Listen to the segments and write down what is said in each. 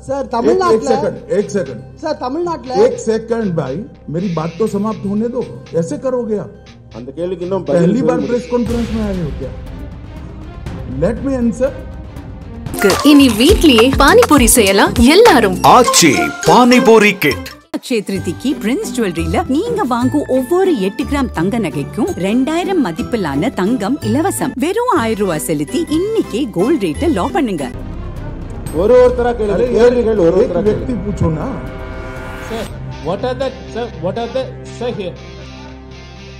Sir Tamil Nadu एक second sir Tamil Nadu एक second भाई, मेरी बात तो समाप्त होने दो। ऐसे करोगे आप? அந்த கேள்விக்கு இன்னும் पहली बार प्रेस कॉन्फ्रेंस में आए हो क्या? Let me answer. இனி வீட்லயே பானிபூரி செய்யலாம் எல்லாரும்। ஆச்சி பானிபூரி கிட் அக்ஷய திருதிக்கு பிரின்ஸ் ஜுவல்லரியில நீங்க வாங்கும் ஒவ்வொரு 8 கிராம் தங்க நகைக்கும் 2000 மதிப்பிலான தங்கம் இலவசம்। வெறும் 1000 ரூபாய் செலுத்தி இன்னைக்கே கோல்ட் ரேட்டை லாக் பண்ணுங்க। ஒருத்தரா கேள்விகள் एक व्यक्ति पूछो ना। Sir, what are the sir here?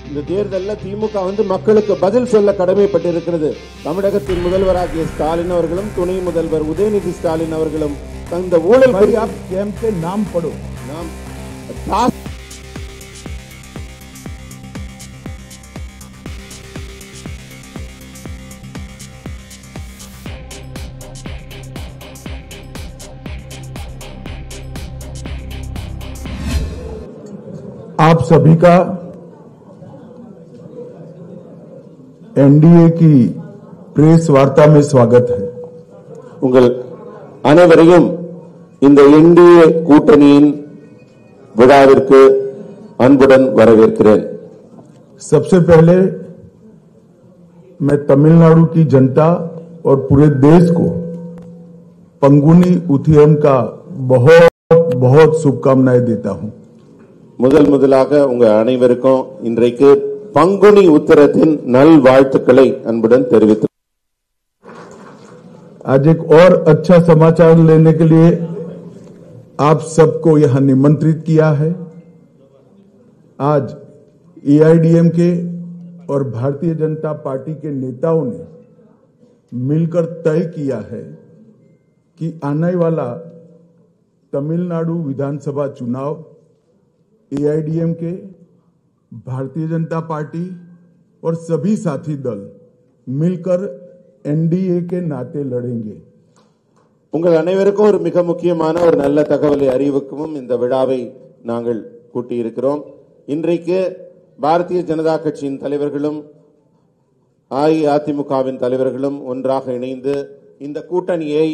இந்த தேர்தலில் திமுக மக்களுக்கு பதில் சொல்ல கடமைப்பட்டிருக்கிறது। தமிழகத்தின் முதல்வராகிய ஸ்டாலின் அவர்களும் துணை முதல்வர் உதயநிதி ஸ்டாலின் அவர்களும் இந்த ஊழல் आप कैम के नाम पढ़ो। नाम आप सभी का एनडीए की प्रेस वार्ता में स्वागत है। உங்கள் அனைவரையும் இந்த என்டிஏ கூட்டணியின் விழாவிற்கு அன்புடன் வரவேற்கிறேன்। सबसे पहले मैं तमिलनाडु की जनता और पूरे देश को पंगुनी उथियम का बहुत बहुत शुभकामनाएं देता हूं। முதலாக உங்க அனைவருக்கும் இன்றைக்கு பங்குனி உத்திரத்தின் நல்வாழ்த்துக்களை அன்புடன் தெரிவித்து आज एक और अच्छा समाचार लेने के लिए आप सबको यहां निमंत्रित किया है। आज एआईडीएमके और भारतीय जनता पार्टी के नेताओं ने मिलकर तय किया है कि आने वाला तमिलनाडु विधानसभा चुनाव एआईडीएमके, भारतीय जनता पार्टी और सभी साथी दल मिलकर एनडीए के नाते लड़ेंगे। உங்கள் அனைவருக்கும் ஒரு மிக முக்கியமான ஒரு நல்ல தகவலை அறிவிக்கவும் இந்த விழாவை நாங்கள் கூட்டியிருக்கிறோம்। இன்றைக்கு பாரதிய ஜனதா கட்சியின் தலைவர்களும் அஇஅதிமுகவின் தலைவர்களும் ஒன்றாக இணைந்து இந்த கூட்டணியை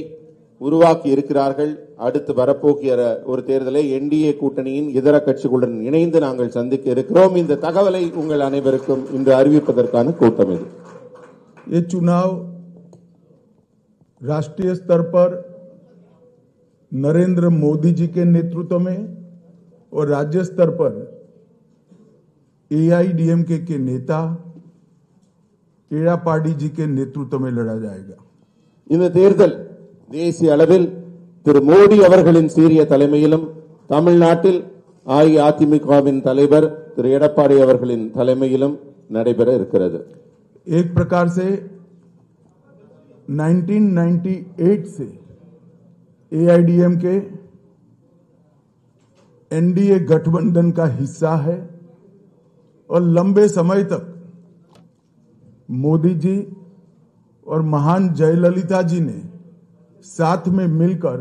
உருவாக்கி இருக்கிறார்கள்। அடுத்து வரப்போகிற ஒரு தேர்தலை என்டிஏ கூட்டணியின் இதர கட்சிகளுடன் இணைந்து நாங்கள் சந்திக்க இருக்கிறோம்। இந்த தகவலை உங்கள் அனைவருக்கும் இன்று அறிவிப்பதற்கான கூட்டம் இது। ये चुनाव राष्ट्रीय स्तर पर नरेंद्र मोदी जी के नेतृत्व में और राज्य स्तर पर एआईडीएमके के नेता एड़ापाडी जी के नेतृत्व में लड़ा जाएगा। இந்த தேர்தல் தேசிய அளவில் திரு மோடி அவர்களின் சீரிய தலைமையிலும் தமிழ்நாட்டில் அஇஅதிமுகவின் தலைவர் திரு எடப்பாடி அவர்களின் தலைமையிலும் நடைபெற இருக்கிறது। एक प्रकार से 1998 से एआईडीएमके एनडीए गठबंधन का हिस्सा है और लंबे समय तक मोदी जी और महान जयललिता जी ने साथ में मिलकर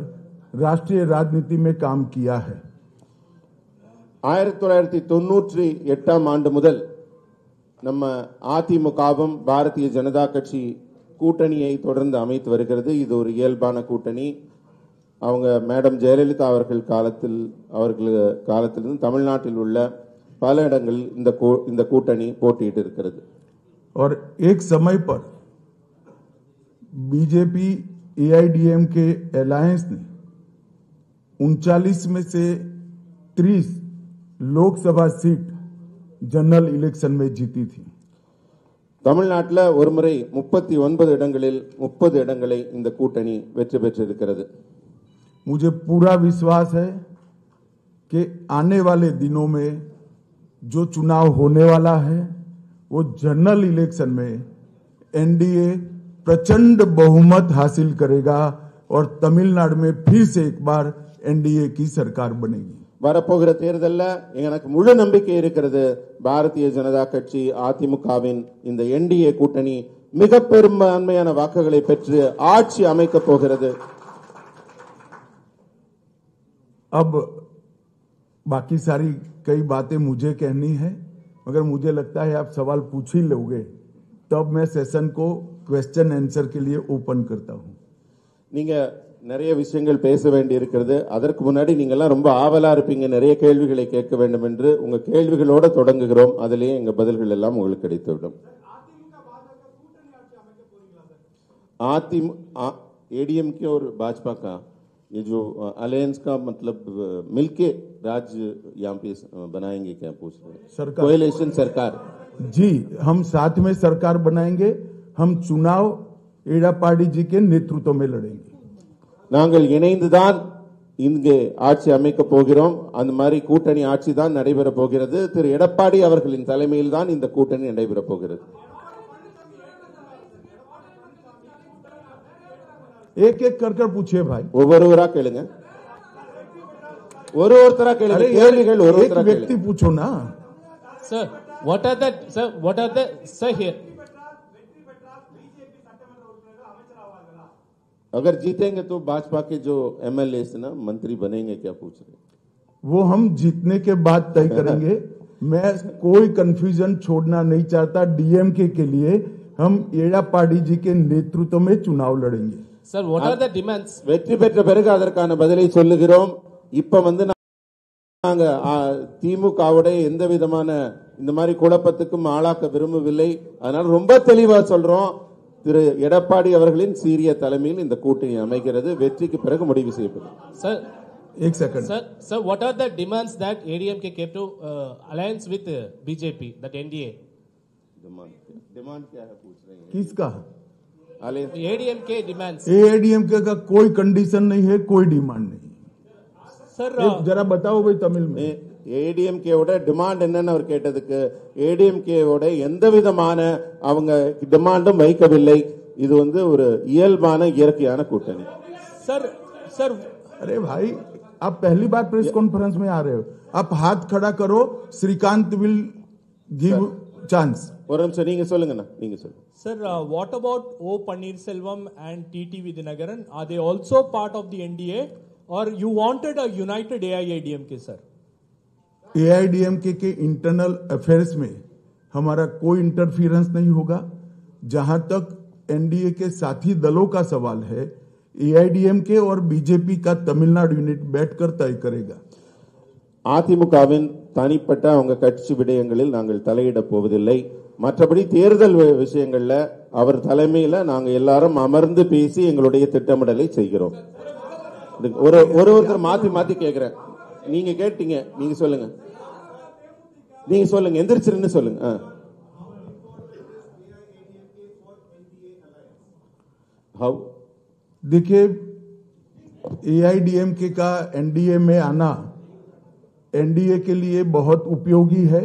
राष्ट्रीय राजनीति में काम किया है। 1998 ஆண்டு முதல் நம்ம அதிமுகவும் பாரதிய ஜனதா கட்சி கூட்டணியை தொடர்ந்து அமைத்து வருகிறது। இது ஒரு இயல்பான கூட்டணி। அவங்க மேடம் ஜெயலலிதா அவர்கள் காலத்திலிருந்து தமிழ்நாட்டில் உள்ள பல இடங்களில் இந்த கூட்டணி போட்டியிட்டு இருக்கிறது। और एक समय पर बीजेपी एआईडीएम के अलायंस ने 39 में से 30 लोकसभा सीट जनरल इलेक्शन में जीती थी। தமிழ்நாட்டில் ஒருமுறை 39 இடங்களில் 30 இடங்களை இந்த கூட்டணி வெற்றி பெற்றிருக்கிறது। मुझे पूरा विश्वास है कि आने वाले दिनों में जो चुनाव होने वाला है वो जनरल इलेक्शन में एनडीए प्रचंड बहुमत हासिल करेगा और तमिलनाडु में फिर से एक बार एनडीए की सरकार बनेगी। வரப்போகிற தேர்தலில் எனக்கு முழு நம்பிக்கை இருக்கிறது। பாரதிய ஜனதா கட்சி அதிமுகவின் இந்த என்டிஏ கூட்டணி மிக பெரும்பான்மையான வாக்குகளை பெற்று ஆட்சி அமைக்க போகிறது। अब बाकी सारी कई बातें मुझे कहनी है, मगर मुझे लगता है आप सवाल पूछ ही लोगे, तब मैं सेशन को क्वेश्चन आंसर के लिए ओपन करता हूं। நீங்க நிறைய விஷயங்கள் பேச வேண்டி இருக்கிறது. அதற்கு முன்னாடி நீங்க எல்லாம் ரொம்ப ஆவலா இருப்பீங்க, நிறைய கேள்விகளை கேட்க வேண்டும் என்று. உங்க கேள்விகளோட தொடங்குகிறோம். அதிலேயே எங்க பதில்கள் எல்லாம் உங்களுக்கு கிடைத்துவிடும். एडीएमके और भाजपा का ये जो अलायंस का मतलब मिलके राज्य यहाँ पे बनाएंगे क्या पूछ रहे हैं? सरकार, कोएलिशन सरकार जी, हम साथ में सरकार बनाएंगे. हम चुनाव एड़ापाड़ी जी के नेतृत्व में लड़ेंगे. நாங்கள் இணைந்துதான் இங்கே ஆட்சி அமைக்க போகிறோம். அந்த மாதிரி கூட்டணி ஆட்சி தான் நடைபெற போகிறது. திரு எடப்பாடி அவர்களின் தலைமையில் தான் இந்த கூட்டணி நடைபெற போகிறது. एक एक कर पूछिए भाई. ஒவ்வொருவரா கேளுங்க, ஒருத்தரா கேளுங்க. கேள்விகள் एक ஒருத்தரா व्यक्ति கேளுங்க. पूछो ना. Sir, what are the sir here? अगर जीतेंगे तो भाजपा के जो एमएलए ना मंत्री बनेंगे क्या पूछ रहे? वो हम जीतने के बाद तय करेंगे. मैं कोई कंफ्यूजन छोड़ना नहीं चाहता. डीएमके के लिए हम एड़ापाड़ी जी के नेतृत्व में चुनाव लड़ेंगे. Sir, what are the demands? வெற்றி பெற்ற பிறகு அதற்கான பதிலை சொல்லுகிறோம். இப்ப நாங்க திமுகவுடைய எந்த விதமான இந்த மாதிரி குழப்பத்துக்கும் ஆளாக்க விரும்பவில்லை. அதனால ரொம்ப தெளிவா சொல்றோம், திரு எடப்பாடி அவர்களின் சீரிய தலைமையில் இந்த கூட்டணி அமைகிறது. வெற்றிக்கு பிறகு முடிவு செய்யப்படும். Sir, एक second. Sir, what are the demands that ADMK came to alliance with BJP, that NDA? Demand क्या है पूछ रहे हैं? किसका? ADMK demands. एआईडीएमके का कोई कंडीशन नहीं है, कोई डिमांड नहीं. Sir, जरा बताओ भाई तमिल में. ஏடிஎம்கேவோட டிமாண்ட் என்னன்னு அவர் கேட்டதுக்கு, ஏடிஎம்கேவோட எந்த விதமான அவங்க டிமாண்டும் வைக்கவில்லை. இது ஒரு இயல்பான இயற்கையான கூட்டணி. Sir, अरे भाई, आप पहली बार प्रेस कॉन्फ्रेंस में आ रहे हो. आप हाथ खड़ा करो. Shrikant will give chance. ஒரு நிமிஷம் நீங்க சொல்லுங்கண்ணா, நீங்க சொல்லுங்க. Sir, what about O Pannirselvam and TT Vidyanagaran? Are they also part of the NDA, or you wanted a united AIADMK, sir? AIADMK के इंटरनल अफेयर्स में हमारा कोई इंटरफियरेंस नहीं होगा. जहां तक एनडीए के साथी दलों का सवाल है, एआईडीएमके और बीजेपी का तमिलनाडु यूनिट बैठकर तय करेगा. அதிமுகவின் தனிப்பட்ட அவங்க கட்சி விடயங்களில் நாங்கள் தலையிட போவதில்லை. மற்றபடி தேர்தல் விஷயங்கள்ல அவர் தலைமையில நாங்க எல்லாரும் அமர்ந்து பேசி எங்களுடைய திட்டமிடலை செய்கிறோம். ஒருத்தர் மாத்தி மாத்தி கேட்கிறேன். நீங்க கேட்டீங்க, நீங்க சொல்லுங்க, நீங்க சொல்லுங்க, எந்திரிச்சிருன்னு சொல்லுங்க. हाउ? देखिए, एआईडीएमके का एनडीए में आना एनडीए के लिए बहुत उपयोगी है,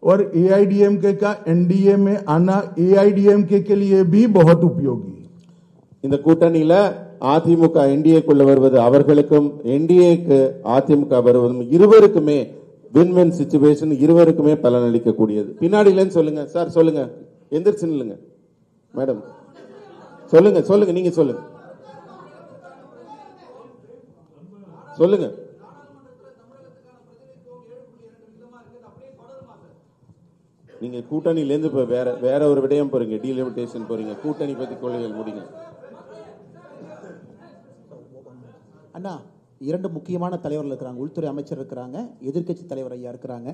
और एआईडीएमके का एनडीए में आना एआईडीएमके के लिए भी बहुत उपयोगी है. இந்த கூட்டணியில அதிமுக என்டிஏக்குள்ள வருவது அவர்களுக்கும், என்டிஏக்கு அதிமுக வருவதும் இருவருக்குமே வின்-வின் சிச்சுவேஷன், இருவருக்குமே பலனளிக்க கூடியது. பின்னாடியிலன்னு சொல்லுங்க சார், சொல்லுங்க, எந்திரிச்சு நில்லுங்க மேடம், சொல்லுங்க சொல்லுங்க, நீங்க சொல்லுங்க சொல்லுங்க. நீங்க கூட்டணியில இருந்து வேற ஒரு விடயம் போறீங்க, டீலிமிட்டேஷன் போறீங்க. கூட்டணி பத்தி கொள்கைகள் முடிங்க. அண்ணா, இரண்டு முக்கியமான தலைவர்கள் இருக்கிறாங்க. உள்துறை அமைச்சர் இருக்கிறாங்க, எதிர்க்கட்சி தலைவர் ஐயா இருக்கிறாங்க.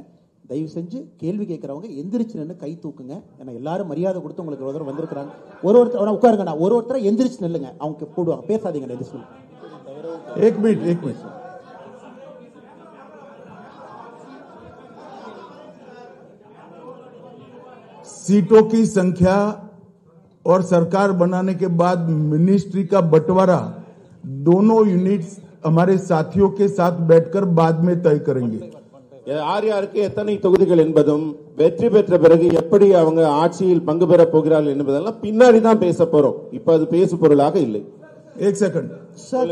தயவு செஞ்சு கேள்வி கேட்கறவங்க எந்திரிச்சு நின்று கை தூக்குங்க. ஏன்னா எல்லாரும் மரியாதை கொடுத்து உங்களுக்கு ஒரு தடவை வந்திருக்கிறாங்க. ஒருத்தர் உட்காருங்கண்ணா, ஒருத்தரை எந்திரிச்சு நில்லுங்க. அவங்க போடுவாங்க, பேசாதீங்க. एक मिनट. सीटों की संख्या और सरकार बनाने के बाद मिनिस्ट्री का बंटवारा दोनों यूनिट्स हमारे साथियों के साथ बैठकर बाद में तय करेंगे. யார் யாருக்கு எத்தனை தொகுதிகள் என்பதும், வெற்றி பெற்ற பிறகு எப்படி அவங்க ஆட்சியில் பங்கு பெற போகிறார்கள் என்பதெல்லாம் பின்னாடி தான் பேச போறோம். இப்ப அது பேசு பொருளாக இல்லை. एक सेकंड सर,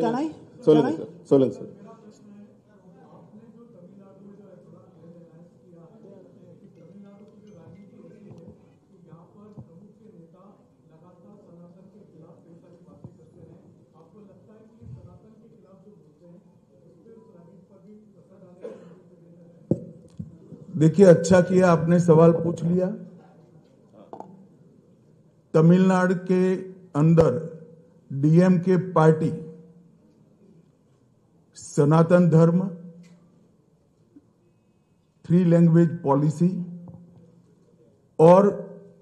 சொல்லுங்க சார், சொல்லுங்க சார். देखिए, अच्छा किया आपने सवाल पूछ लिया. तमिलनाडु के अंदर डीएमके पार्टी सनातन धर्म, 3 लैंग्वेज पॉलिसी और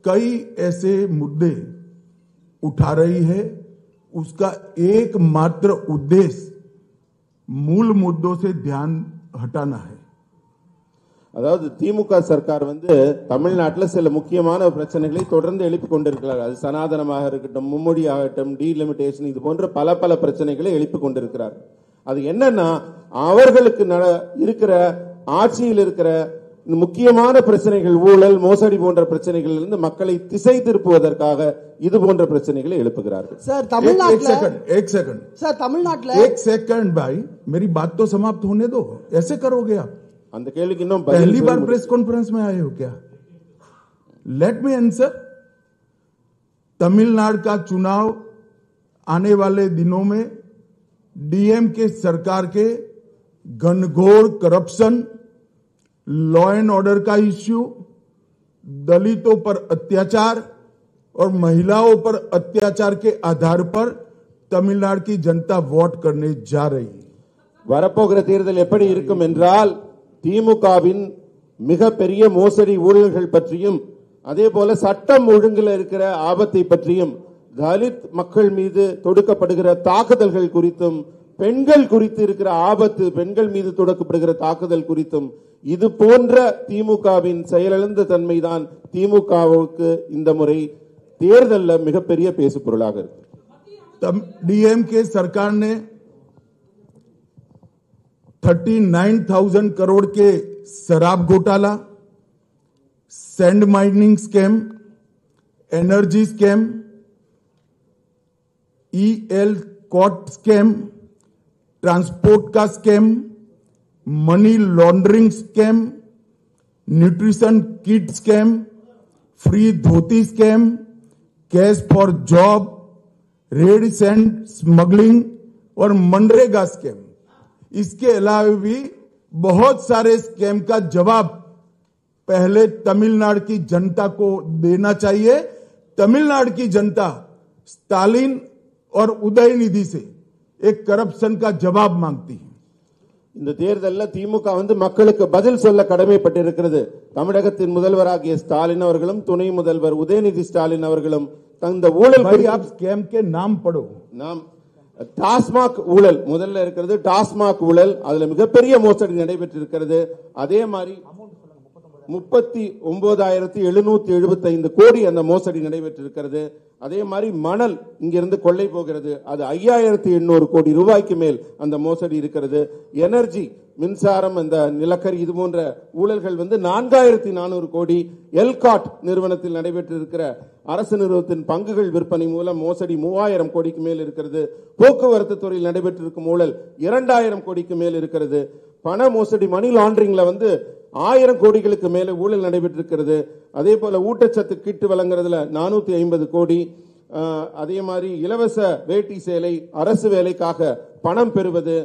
कई ऐसे मुद्दे उठा रही है। उसका एकमात्र उद्देश्य मूल मुद्दों से ध्यान हटाना है। அதாவது திமுக சர்க்கார் வந்து தமிழ்நாட்டில் சில முக்கியமான பிரச்சனைகளை தொடர்ந்து எழுப்பிக் கொண்டிருக்கிறார். அது சனாதனமாக இருக்கட்டும், மும்மொழி ஆகட்டும், டீலிமிட்டேஷன், இது போன்ற பல பிரச்சனைகளை எழுப்பிக் கொண்டிருக்கிறார். அது என்னன்னா, அவர்களுக்கு இருக்கிற ஆட்சியில் இருக்கிற முக்கியமான பிரச்சனைகள், ஊழல், மோசடி போன்ற பிரச்சனைகளில் இருந்து மக்களை திசை திருப்புவதற்காக இது போன்ற பிரச்சனைகளை எழுப்புகிறார்கள். सर तमिलनाडु एक सेकंड सर तमिलनाडु एक सेकंड भाई, मेरी बात तो समाप्त होने दो। ऐसे करोगे आप? அந்த கேள்விக்கு இன்னும் पहली बार प्रेस कॉन्फ्रेंस में आए हो क्या? Let me answer. तमिलनाडु का चुनाव आने वाले दिनों में डीएमके सरकार के घनघोर करप्शन, लॉ एंड ऑर्डर का इश्यू, दलितों पर अत्याचार और महिलाओं पर अत्याचार के आधार पर तमिलनाडु की जनता वोट करने जा रही है। வரப்போகிற தேர்தல் எப்படி இருக்கும் என்றால், திமுகவின் மிகப்பெரிய மோசடி ஊழல்கள் பற்றியும், அதே போல சட்டம் ஒழுங்கில் இருக்கிற ஆபத்தை பற்றியும், தலித் மக்கள் மீது தொடுக்கப்படுகிற தாக்குதல்கள் குறித்தும், பெண்கள் குறித்து இருக்கிற ஆபத்து, பெண்கள் மீது தொடுக்கப்படுகிற தாக்குதல் குறித்தும், இது போன்ற திமுகவின் செயலிழந்த தன்மைதான் திமுகவுக்கு இந்த முறை தேர்தலில் மிகப்பெரிய பேசு பொருளாக இருக்கு. डीएमके सरकार ने 39,000 करोड़ के शराब घोटाला, sand mining scam, energy scam, ELCOT scam, transport का scam, money laundering scam, nutrition kit scam, free dhoti scam, cash for job, red sand smuggling और मनरेगा स्कैम। इसके अलावा भी बहुत सारे स्कैम का जवाब पहले तमिलनाडु की जनता को देना चाहिए। तमिलनाडु की जनता स्टालिन और उदयनिधि से एक करप्शन का जवाब मांगती है। இந்த தேர்தலில் திமுக வந்து மக்களுக்கு பதில் சொல்ல கடமைப்பட்டிருக்கிறது. தமிழகத்தின் முதல்வராகிய ஸ்டாலின் அவர்களும், துணை முதல்வர் உதயநிதி ஸ்டாலின் அவர்களும் தந்த ஊழல் स्कैम के नाम पढ़ो। நாம் டாஸ்மாக் ஊழல் முதல்ல இருக்கிறது. டாஸ்மாக் ஊழல், அதுல மிகப்பெரிய மோசடி நடைபெற்றிருக்கிறது. அதே மாதிரி 39,775 கோடி அந்த மோசடி நடைபெற்றிருக்கிறது. அதே மாதிரி மணல் இங்கிருந்து கொள்ளை போகிறது, அது 5,800 கோடி ரூபாய்க்கு மேல் அந்த மோசடி இருக்கிறது. எனர்ஜி, மின்சாரம், அந்த நிலக்கரி, இது போன்ற ஊழல்கள் வந்து 4,400 கோடி. எல்காட் நிறுவனத்தில் நடைபெற்றிருக்கிற அரசு நிறுவனத்தின் பங்குகள் விற்பனை மூலம் மோசடி 3,000 கோடிக்கு மேல் இருக்கிறது. போக்குவரத்து துறையில் நடைபெற்றிருக்கும் ஊழல் 2,000 கோடிக்கு மேல் இருக்கிறது. பண மோசடி, மணி லாண்டரிங்ல வந்து 1000 கோடிகளுக்கு மேல ஊழல் நடைபெற்றிருக்கிறது. அதே போல ஊட்டச்சத்து கிட்டு வழங்குறதுல 450 கோடி. அதே மாதிரி இலவச வேட்டி சேலை, அரசு வேலைக்காக பணம் பெறுவது,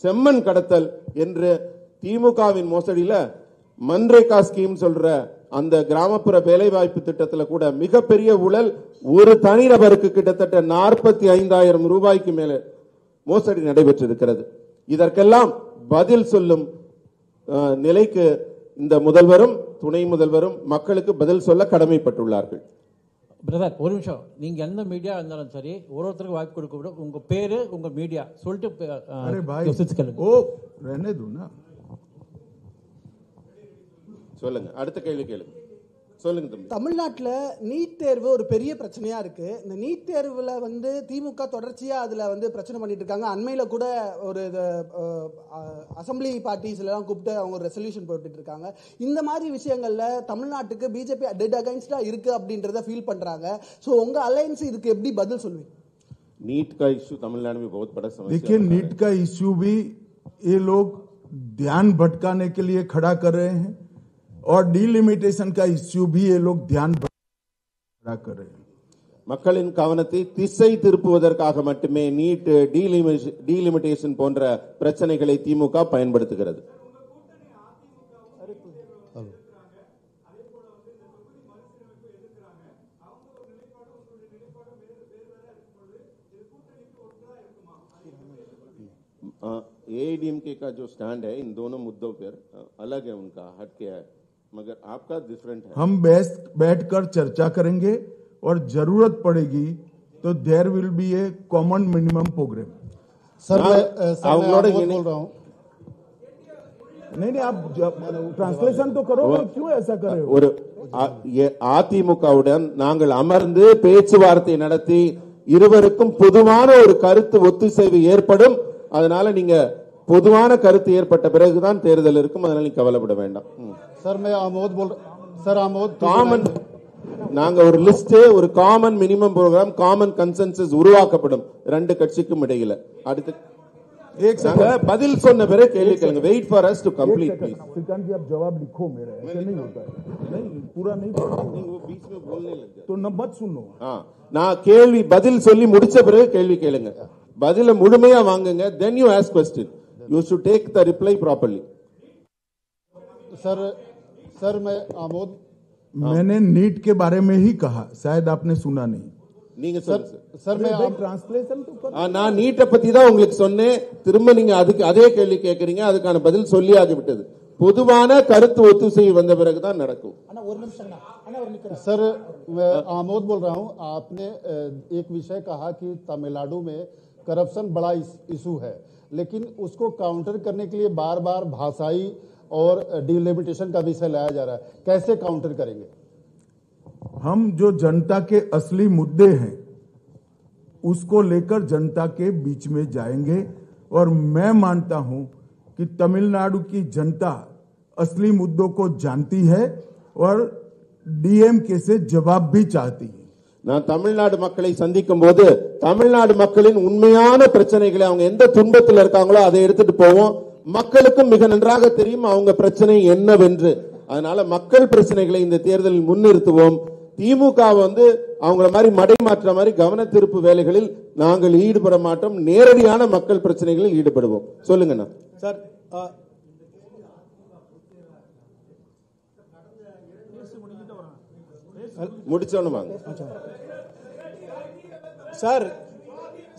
செம்மண் கடத்தல் என்று திமுகவின் மோசடியில மன்ரேகா ஸ்கீம் சொல்ற அந்த கிராமப்புற வேலைவாய்ப்பு திட்டத்தில் கூட மிகப்பெரிய ஊழல். ஒரு தனிநபருக்கு கிட்டத்தட்ட 45,000 ரூபாய்க்கு மேல மோசடி நடைபெற்றிருக்கிறது. இதற்கெல்லாம் பதில் சொல்லும் நிலைக்கு இந்த முதல்வரும் துணை முதல்வரும் மக்களுக்கு பதில் சொல்ல கடமைப்பட்டுள்ளார்கள். பிரதர் ஒரு நிமிஷம், நீங்க எந்த மீடியா இருந்தாலும் சரி, ஒருத்தருக்கு வாய்ப்பு கொடுக்க விட உங்க பேரு, உங்க மீடியா சொல்லிட்டு சொல்லுங்க. அடுத்த கேள்வி கேளுங்க. சொல்லுங்க தம்பி. தமிழ்நாட்டில் நீட் தேர்வு ஒரு பெரிய பிரச்சனையா இருக்கு. இந்த நீட் தேர்வுல வந்து திமுக தொடர்ச்சியா அதுல வந்து பிரச்சனை பண்ணிட்டு இருக்காங்க. அண்மையில கூட ஒரு அசம்பிளி பார்ட்டிஸ்ல எல்லாம் கூப்பிட்டு அவங்க ஒரு ரெசல்யூஷன் போட்டுட்டு இருக்காங்க. இந்த மாதிரி விஷயங்கள்ல தமிழ்நாட்டுக்கு பிஜேபி டெட் அகைன்ஸ்டா இருக்கு அப்படின்றத ஃபீல் பண்றாங்க. சோ உங்க அலையன்ஸ் இதுக்கு எப்படி பதில் சொல்வீங்க? नीट का इश्यू तमिलनाडु में बहुत बड़ा समस्या। देखिए, नीट का इश्यू भी ये लोग ध्यान भटकाने के लिए खड़ा कर रहे हैं और डीलिमिटेशन का इश्यू भी ये लोग ध्यान खड़ा कर रहे हैं. மக்களின் கவனத்தை திசை திருப்புவதற்காக மட்டுமே நீட், டீலிமிட்டேஷன் போன்ற பிரச்சனைகளை திமுக பயன்படுத்துகிறது. एआईडीएमके का जो स्टैंड है इन दोनों मुद्दों पर अलग है, उनका हटके है, मगर आपका डिफरेंट है। हम बैठकर चर्चा करेंगे और जरूरत पड़ेगी तो there will be a common minimum program. Sir मैं அவங்களோட बोल रहा हूँ। नहीं आप ट्रांसलेशन तो करो, क्यों ऐसा कर रहे हो? ஒரு அதிமுகவுடன் நாங்கள் அமர்ந்து பேச்சுவார்த்தை நடத்தி இருவருக்கும் பொதுவான ஒரு கருத்து ஒத்துசைவு ஏற்படும். அதனால நீங்க பொதுவான கருத்து ஏற்பட்ட பிறகுதான் தேர்தல் இருக்கும். அதனால நீங்க கவலைப்பட வேண்டாம். सर मैं आमोद बोल सर आमोद காமன் நாங்க ஒரு லிஸ்ட், ஒரு common minimum program, common consensus உருவாக்கப்படும் ரெண்டு கட்சிக்கும் இடையில. அடுத்து பதில் சொன்ன பிறகு கேள்வி கேளுங்க. Wait for us to complete please. Srikanth ji आप जवाब लिखो मेरा, ऐसे नहीं होता है। नहीं पूरा नहीं நீங்க वो बीच में बोलने लग गए तो न मत सुनो। நான் கேள்வி பதில் சொல்லி முடிச்ச பிறகு கேள்வி கேளுங்க. பதில முழுமையா வாங்குங்க. then you ask question, you should take the reply properly। Sir मैं आमोद मैंने नीट के बारे में ही कहा, शायद आपने सुना नहीं। நீங்க சொல்லுங்க सर मैं ट्रांसलेशन तो कर। நான் நீட்டை பத்தி தான் உங்களுக்கு சொன்னேன். திரும்ப நீங்க அதுக்கு அதே கேள்வி கேட்கறீங்க. அதுக்கான பதில் சொல்லி ஆகிவிட்டது. பொதுவான கருத்து ஒத்துசைவு வந்த பிறகுதான் நடக்கும். सर मैं आमोद बोल रहा हूं। आपने एक विषय कहा कि तमिलनाडु में करप्शन बड़ा इशू है, लेकिन उसको काउंटर करने के लिए बार बार भाषाई और डिलिमिटेशन का विषय लाया जा रहा है, कैसे काउंटर करेंगे? हम जो जनता के असली मुद्दे हैं उसको लेकर जनता के बीच में जाएंगे और मैं मानता हूं कि तमिलनाडु की जनता असली मुद्दों को जानती है और डीएमके से जवाब भी चाहती है। நான் தமிழ்நாடு மக்களை சந்திக்கும் போது தமிழ்நாடு மக்களின் உண்மையான பிரச்சனைகளை, அவங்க எந்த துன்பத்தில் இருக்காங்களோ அதை எடுத்துட்டு போவோம். மக்களுக்கும் மிக நன்றாக தெரியும் அவங்க பிரச்சனை என்னவென்று. அதனால மக்கள் பிரச்சனைகளை இந்த தேர்தலில் முன்னிறுத்துவோம். திமுக அவங்கள மாதிரி மடைமாற்ற மாதிரி கவன திருப்பு வேலைகளில் நாங்கள் ஈடுபட மாட்டோம். நேரடியான மக்கள் பிரச்சனைகளில் ஈடுபடுவோம். சொல்லுங்கண்ணா. सर முடிச்சோன்னு வாங்க. सर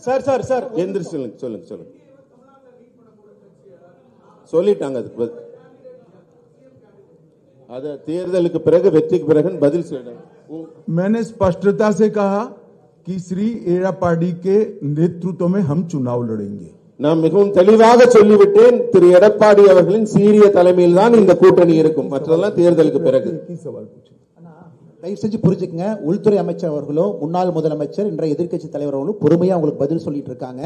सर सर सर எந்திரிச்சு சொல்லுங்க சொல்லுங்க சொல்லுங்க. சொல்லிட்டாங்க. அதுக்கு அத தேர்தலுக்கு பிறகு வெற்றிக்கு பிறகு பதில் சொல்லுங்க. मैंने स्पष्टता से कहा कि श्री एड़ापाडी के नेतृत्व में हम चुनाव लड़ेंगे। நான் மிகவும் தெளிவாக சொல்லிவிட்டேன். திரு எடப்பாடி அவர்களின் சீரிய தலைமையில் தான் இந்த கூட்டணி இருக்கும். மற்றதெல்லாம் தேர்தலுக்கு பிறகு. सवाल पूछे தயவு செஞ்சு புரிஞ்சுக்கங்க. உள்துறை அமைச்சர் அவர்களோ முன்னாள் முதலமைச்சர் இன்றைய எதிர்க்கட்சி தலைவர் அவர்களும் பொறுமையா உங்களுக்கு பதில் சொல்லிட்டு இருக்காங்க.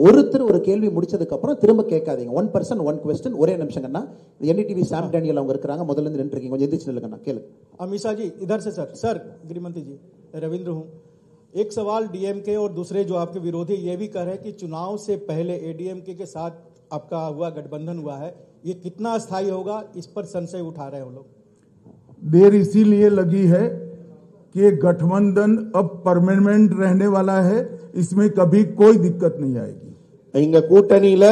ஒருத்தர் ஒரு கேள்வி முடிச்சதுக்கு அப்புறம் திரும்ப கேட்காதீங்க. 1 person 1 question. ஒரே நிமிஷங்கண்ணா. என்டிடிவி சாம் டேனியல் அவங்க இருக்காங்க. முதல்ல இருந்து நின்று இருக்கீங்க, கொஞ்சம் எந்திரிச்சு நில்லுங்கண்ணா. கேளு अमीषा जी इधर से। सर गृहमंत्री जी, रविंद्र हूं। एक सवाल डीएमके और दूसरे जो आपके विरोधी ये भी कह रहे हैं कि चुनाव से पहले एडीएमके के साथ आपका गठबंधन हुआ है, ये कितना अस्थायी होगा, इस पर संशय उठा रहे हैं वो लोग। देर इसीलिए लगी है कि गठबंधन अब परमानेंट रहने वाला है, इसमें कभी कोई दिक्कत नहीं आएगी। இங்க கூட்டணியில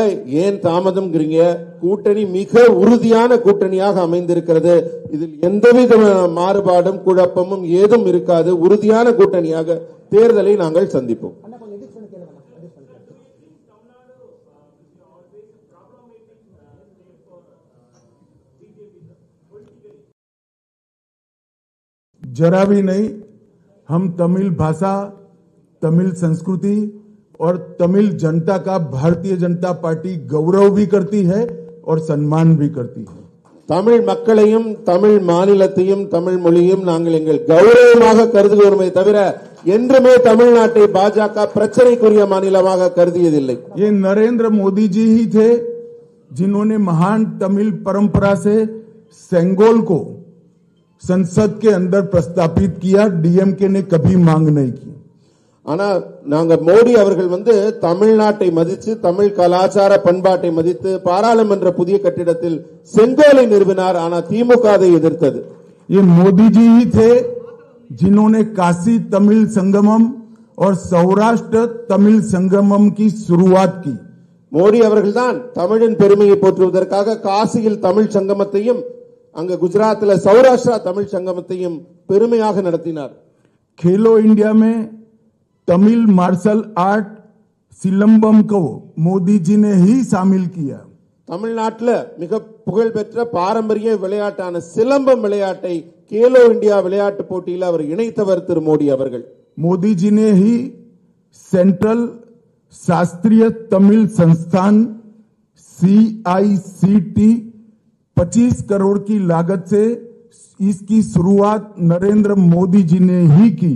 ஏன் தாமதம்ங்கறீங்க? கூட்டணி மிக உறுதியான கூட்டணியாக அமைந்திருக்கிறது. இதில் எந்தவித மாறுபாடும் குழப்பமும் ஏதும் இருக்காது. உறுதியான கூட்டணியாக தேர்தலை நாங்கள் சந்திப்போம். जरा भी नहीं। हम तमिल भाषा, तमिल संस्कृति और तमिल जनता का भारतीय जनता पार्टी गौरव भी करती है और सम्मान भी करती है। தமிழ் மக்களையும் தமிழ் மாநிலத்தையும் தமிழ் மொழியையும் நாங்கள் எங்கள் கௌரவமாக கருதுகிறோமே தவிர என்றுமே தமிழ்நாட்டை பாஜக பிரச்சனைக்குரிய மாநிலமாக கருதியதில்லை. ये नरेंद्र मोदी जी ही थे जिन्होंने महान तमिल परंपरा से सेंगोल को संसद के अंदर प्रस्तापित किया। डीएमके ने कभी मांग नहीं की। ஆனா நாங்க மோடி அவர்கள் தமிழ்நாட்டை மதித்து தமிழ் கலாச்சார பண்பாட்டை மதித்து பாராளுமன்ற புதிய கட்டிடத்தில் செங்கோலை நிறுவினார். ஆனா திமுக அதை எதிர்த்தது. ये मोदी जी ही थे जिन्होंने काशी तमिल संगमम और सौराष्ट्र तमिल संगमम की शुरुआत की। மோடி அவர்கள்தான் தமிழின் பெருமையை போற்றுவதற்காக காசியில் தமிழ் சங்கமத்தையும் அங்க குஜராத்ல சௌராஷ்டிரா தமிழ் சங்கமத்தையும் பெருமையாக நடத்தினார். खेलो इंडिया में तमिल मार्शल आर्ट सिलंबम को मोदी जी ने ही शामिल किया। தமிழ்நாட்டில் மிக புகழ்பெற்ற பாரம்பரிய விளையாட்டான சிலம்பம் விளையாட்டை கேலோ இந்தியா விளையாட்டு போட்டியில் அவர் இணைத்தவர் திரு மோடி அவர்கள். मोदी जी ने ही सेंट्रल शास्त्रीय तमिल संस्थान CICT 25 करोड़ की लागत से इसकी शुरुआत नरेंद्र मोदी जी ने ही की।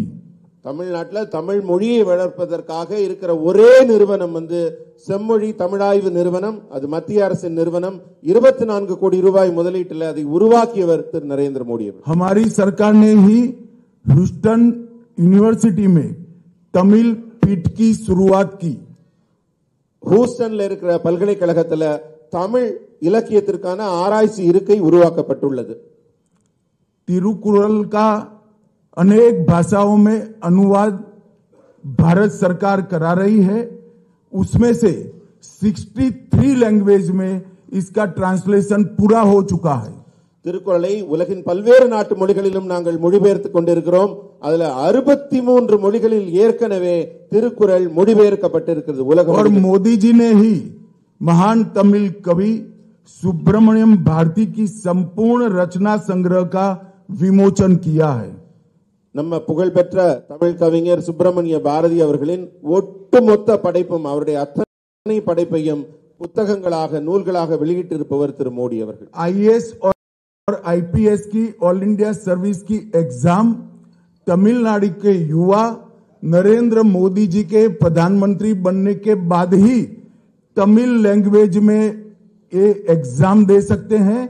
தமிழ்நாட்டில் தமிழ் மொழியை வளர்ப்பதற்காக இருக்கிற ஒரே நிறுவனம் செம்மொழி தமிழாய்வு நிறுவனம். அது மத்திய அரசின் நிறுவனம். 24 கோடி ரூபாய் முதலீட்டில் அதை உருவாக்கியவர் திரு நரேந்திர மோடி அவர். हमारी सरकार ने ही ह्यूस्टन यूनिवर्सिटी में तमिल पीठ की शुरुआत की। ஹூஸ்டன்ல இருக்கிற பல்கலைக்கழகத்தில் தமிழ் இலக்கியத்திற்கான ஆராய்ச்சி இருக்கை உருவாக்கப்பட்டுள்ளது. तिरुकुरल का अनेक भाषाओं में अनुवाद भारत सरकार करा रही है। उसमें से 63 लैंग्वेज में इसका ट्रांसलेशन पूरा हो चुका है। திருக்குறளை உலகின் பல்வேறு நாட்டு மொழிகளிலும் நாங்கள் மொழிபெயர்த்துக் கொண்டிருக்கிறோம். அதுல 63 மொழிகளில் ஏற்கனவே திருக்குறள் மொழிபெயர்க்கப்பட்டிருக்கிறது உலகம். और मोदी जी ने ही महान तमिल कवि सुब्रमण्यम भारती की संपूर्ण रचना संग्रह का विमोचन किया है। நம்ம புகழ்பெற்ற தமிழ் கவிஞர் சுப்பிரமணிய பாரதி அவர்களின் ஒட்டுமொத்த படைப்பும் அவருடைய அத்தனை படைப்பையும் புத்தகங்களாக நூல்களாக வெளியிட்டிருப்பவர் திரு மோடி அவர்கள். IAS और IPS की ऑल इंडिया सर्विस की एग्जाम तमिलनाडु के युवा नरेंद्र मोदी जी के प्रधानमंत्री बनने के बाद ही तमिल लैंग्वेज में ये एग्जाम दे सकते हैं।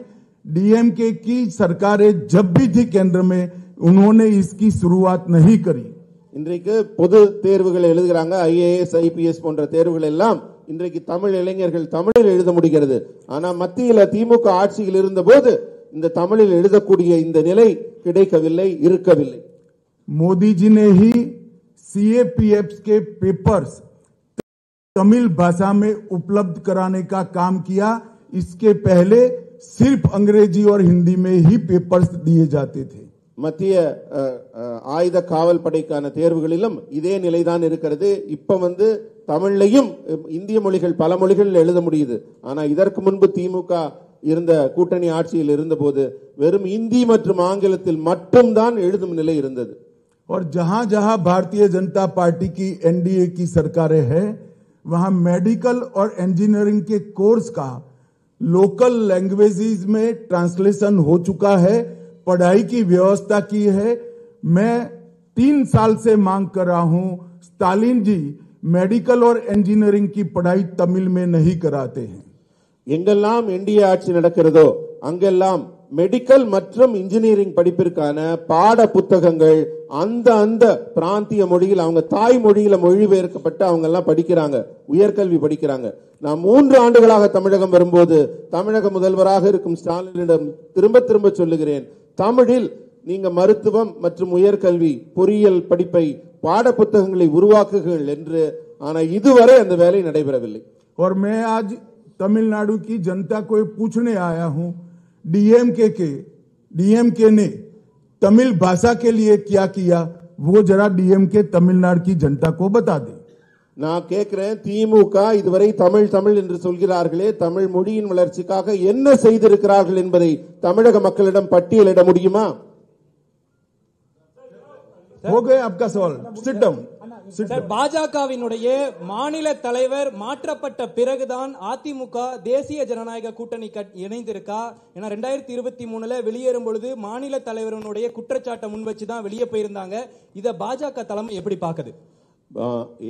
DMK की सरकारें जब भी थी केंद्र में उन्होंने इसकी शुरुआत नहीं करी। இன்றைக்கு பொது தேர்வுகள் எழுதுகிறாங்க. IAS IPS போன்ற தேர்வுகள் எல்லாம் இன்றைக்கு தமிழ் இளைஞர்கள் தமிழில் எழுத முடிகிறது. ஆனா மத்தியில திமுக ஆட்சியில் இருந்த போது இந்த தமிழில் எழுதக்கூடிய இந்த நிலை கிடைக்கவில்லை, இருக்கவில்லை. मोदी जी ने ही CAPF के पेपर्स तमिल भाषा में उपलब्ध कराने का काम किया। इसके पहले सिर्फ अंग्रेजी और हिंदी में ही पेपर्स दिए जाते थे। மத்திய ஆயுத காவல் படைக்கான தேர்வுகளிலும் இதே நிலைதான் இருக்கிறது. இப்ப தமிழ்லையும் இந்திய மொழிகள் பல மொழிகளில் எழுத முடியுது. ஆனா இதற்கு முன்பு திமுக இருந்த கூட்டணி ஆட்சியில் இருந்தபோது வெறும் இந்தி மற்றும் ஆங்கிலத்தில் மட்டும்தான் எழுதும் நிலை இருந்தது. और जहां जहां भारतीय जनता पार्टी की NDA की सरकारें हैं वहां मेडिकल और इंजीनियरिंग के कोर्स का लोकल लैंग्वेजेस में ट्रांसलेशन हो चुका है। पढ़ाई की व्यवस्था की है। मैं 3 साल से मांग कर रहा हूं, स्टालिन जी मेडिकल और इंजीनियरिंग की पढ़ाई तमिल में नहीं कराते हैं। எங்கெல்லாம் NDA ஆட்சி நடக்கிறதோ அங்கெல்லாம் மெடிக்கல் மற்றும் இன்ஜினியரிங் படிப்பிற்கான பாட புத்தகங்கள் அந்த பிராந்திய மொழியில் அவங்க தாய் மொழியில மொழிபெயர்க்கப்பட்டு அவங்க எல்லாம் படிக்கிறாங்க, உயர்கல்வி படிக்கிறாங்க. நான் 3 ஆண்டுகளாக தமிழகம் வரும்போது தமிழக முதல்வராக இருக்கும் ஸ்டாலினிடம் திரும்ப திரும்ப சொல்லுகிறேன், தமிழில் நீங்க மருத்துவம் மற்றும் உயர்கல்வி பொறியியல் படிப்பை பாட புத்தகங்களை உருவாக்குங்கள் என்று. ஆனா இதுவரை அந்த வேலை நடைபெறவில்லை. और मैं आज तमिलनाडु की जनता को पूछने आया हूं, डीएमके ने तमिल भाषा के लिए क्या किया वो जरा डीएमके तमिलनाडु की जनता को बता दे। நான் கேட்கிறேன், திமுக இதுவரை தமிழ் தமிழ் என்று சொல்கிறார்களே, தமிழ் மொழியின் வளர்ச்சிக்காக என்ன செய்திருக்கிறார்கள் என்பதை தமிழக மக்களிடம் பட்டியலிட முடியுமா? हो गए आपका सवाल, सिट डाउन। சார், பாஜகவினுடைய மாநில தலைவர் மாற்றப்பட்ட பிறகுதான் அதிமுக தேசிய ஜனநாயக கூட்டணி இணைந்திருக்கா? ஏன்னா 2023 வெளியேறும் பொழுது மாநில தலைவருடைய குற்றச்சாட்டை முன் வச்சுதான் வெளியே போயிருந்தாங்க. இத பாஜக தலைமை எப்படி பாக்குது?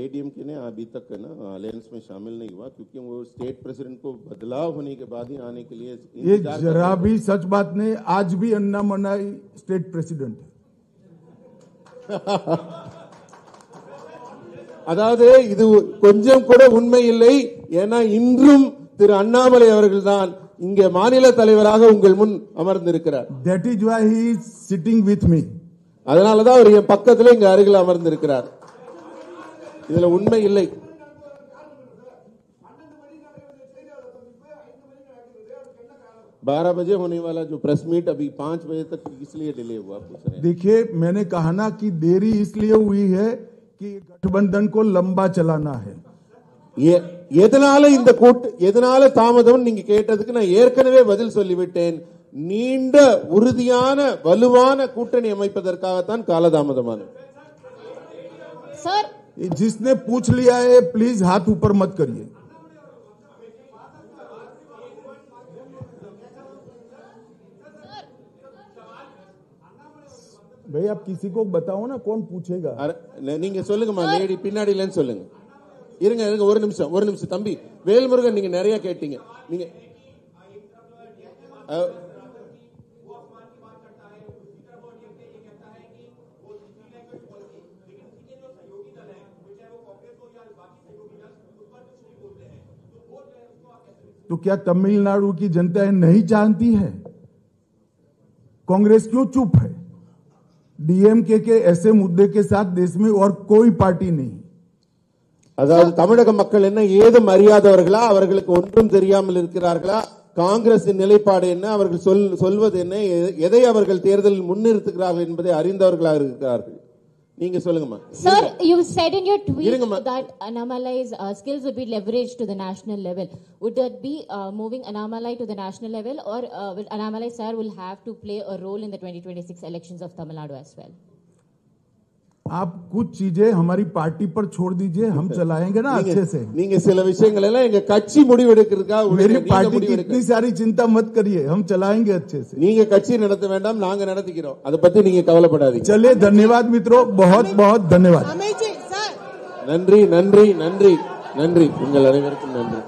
ADMK ने अभी तक ना अलायंस में शामिल नहीं हुआ क्योंकि वो स्टेट प्रेसिडेंट को बदलाव होने के बाद ही आने के लिए ये जरा भी सच बात नहीं। आज भी अन्नामलाई स्टेट प्रेसिडेंट है। அதாவது இது கொஞ்சம் கூட உண்மை இல்லை. ஏன்னா இன்றும் திரு அண்ணாமலை அவர்கள் தான் இங்கே மாநில தலைவராக உங்கள் முன் அமர்ந்திருக்கிறார். That is why he is sitting with me. அதனாலதான் அவர் என் பக்கத்துல இங்க அருகில் அமர்ந்திருக்கிறார். இதுல உண்மை இல்லை. बारह बजे होने वाला जो प्रेस मीट अभी 5 बजे तक इसलिए डिले हुआ पूछ रहे हैं। देखिए, मैंने कहा ना कि देरी इसलिए हुई है कि गठबंधन को लंबा चलाना है। எதனால தாமதம் நீங்க கேட்டதுக்கு நான் ஏற்கனவே பதில் சொல்லிவிட்டேன். நீண்ட உறுதியான வலுவான கூட்டணி அமைப்பதற்காகத்தான் காலதாமதமானது. सर जिसने पूछ लिया है प्लीज हाथ ऊपर मत करिए. भाई आप किसी को बताओ ना कौन पूछेगा. நீங்க சொல்லுங்கம்மா, லேடி பின்னாடிலன்னு சொல்லுங்க. இருங்க ஒரு நிமிஷம் தம்பி வேல்முருகன், நீங்க நிறைய கேட்டீங்க. நீங்க तो क्या तमिलनाडु की जनता नहीं जानती है? कांग्रेस क्यों चुप है? डीएमके के ऐसे मुद्दे के साथ देश में और कोई पार्टी नहीं. அதாவது தமிழக மக்கள் என்ன ஏதும் அறியாதவர்களா? அவர்களுக்கு ஒன்றும் தெரியாமல் இருக்கிறார்களா? காங்கிரசின் நிலைப்பாடு என்ன, அவர்கள் சொல்வது என்ன, எதை அவர்கள் தேர்தலில் முன்னிறுத்துகிறார்கள் என்பதை அறிந்தவர்களாக இருக்கிறார்கள். நீங்க சொல்லுங்கம்மா. Sir, you said in your tweet that Annamalai's skills would be leveraged to the national level. Would that be moving Annamalai to the national level, or will Annamalai sir will have to play a role in the 2026 elections of Tamil Nadu as well? आप कुछ चीजें हमारी party पर छोड़ दीजिए, हम चलाएंगे ना अच्छे से. நீங்க சில விஷயங்கள் எல்லாம் எங்க கட்சி முடிவெடுக்கிறதுக்காக मेरी पार्टी की इतनी सारी चिंता मत करिए, हम चलाएंगे अच्छे से. நீங்க கட்சி நடத்த வேண்டாம், நாங்க நடத்திக்கிறோம். அத பத்தி நீங்க கவலைப்படாதீங்க. चलिए, धन्यवाद मित्रों, बहुत बहुत धन्यवाद. நன்றி நன்றி நன்றி நன்றி, உங்கள் அனைவருக்கும் நன்றி.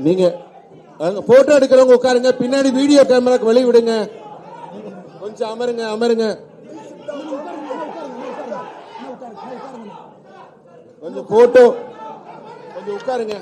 நீங்க போட்டோ எடுக்கிறவங்க உட்காருங்க, பின்னாடி வீடியோ கேமராக்கு வெளிய விடுங்க. கொஞ்சம் அமருங்க. கொஞ்சம் போட்டோ, கொஞ்சம் உட்காருங்க.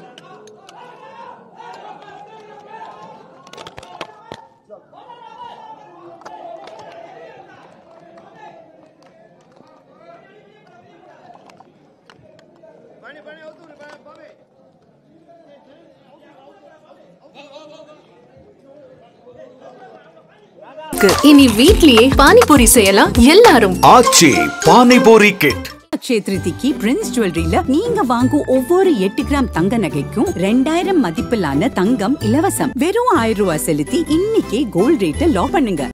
இனி வீட்லயே பானிபூரி செய்யலாம் எல்லாரும். ஆச்சி பானிபூரி கிட். க்ஷேத்ரிதிக்கு பிரின்ஸ் ஜுவல்லரியில நீங்க வாங்கும் ஒவ்வொரு 8 கிராம் தங்க நகைக்கும் 2000 மதிப்பிலான தங்கம் இலவசம். வெறும் 1000 ரூபாய் செலுத்தி இன்னைக்கே கோல்ட் ரேட்டை லாக் பண்ணுங்க.